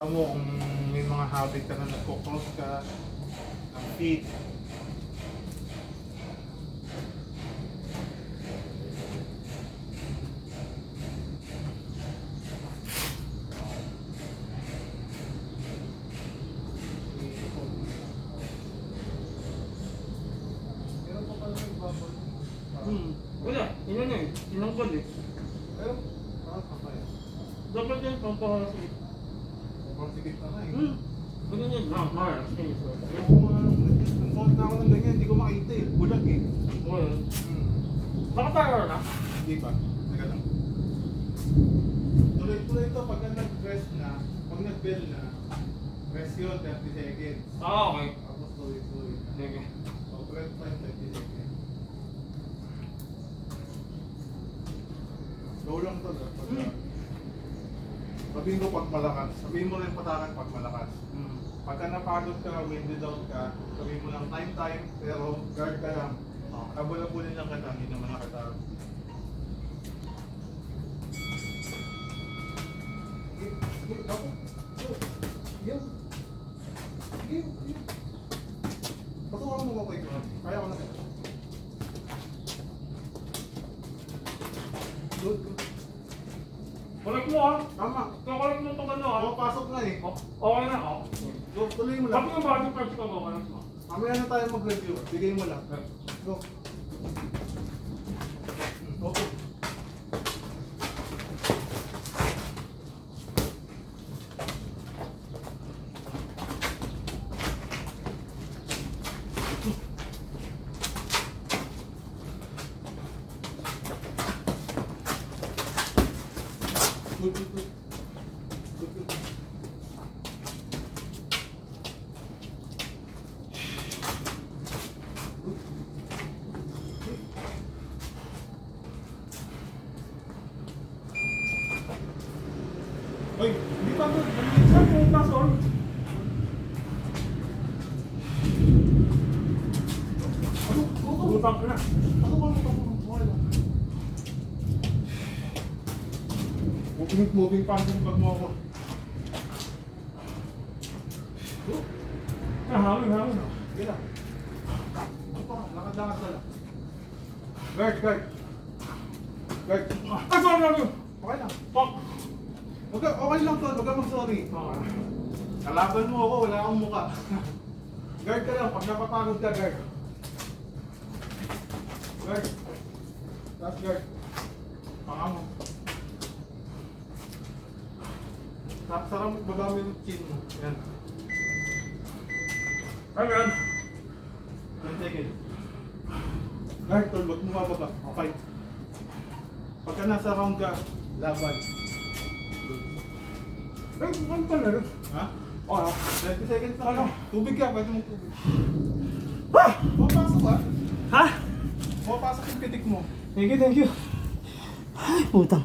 Alam mo kung may mga habit ka na nagko-cross ka ng feet. Meron pa pala yung bubble. Wala, yun na eh. Tinangkol eh. Pero, parang kakaya. Dapat yan, pampahasin. Sobrang sikip na nga eh. Ganun yun. Mara. Nung na ako ng ganyan, hindi ko makita eh. Bulag eh. Well, nakapara na? Hindi pa. Teka lang. Tuloy-tuloy ito pag nag-press na, pag nag-bell na, press yun 30 seconds. Okay. Tapos tuloy-tuloy. Sige. So, press pa yung 30 seconds. Slow lang ito. Sabihin ko pag malakas. Sabihin mo rin patakan pag malakas. Pagka napagod ka, winded out ka, sabihin mo lang time, pero guard ka lang. Kabula-bulin lang kita, hindi naman nakatawag. Sige, ako. Yan. Sige, sige. Patukan mo ko kay Gron. Kaya ko na kita. Good, good. Collect mo ah. Tama. Collect mo itong ano ah. Pasok na eh. Okay na oh. Go, tuloy mo Sabi lang. yung body parts ko, collect mo. Mamaya na tayo mag-review. Bigay mo lang. Go. Okay. Good, good, good. Good, good. Oy, hindi pa good. Saan po pa, sorry? Utang ka na. Ako ba ito? Okay lang. Moving pa ang pag mo ako. Hangin. Sige lang. Ano pa? Lakad-lakad na lang. Guard, guard. Guard. Sorry. Okay lang. Fuck. Okay lang to. Huwag ka mag-sorry. Kalaban mo ako, wala akong muka. Guard ka lang. Pag napapagod ka, guard. Guard. Last guard. Panga mo. Sarang baba mo yung chin mo. Yan. Hangin. 10 seconds. Guard, tol, wag mo mababa. Okay. Pagka nasa round ka, laban. Ano pa na rin? Ha? Oo. 20 seconds na Ano? lang. Tubig ka, pwede mong tubig. Pumapasok ka. Ha? Pumapasok yung pitik mo. Thank you. Ay, putang.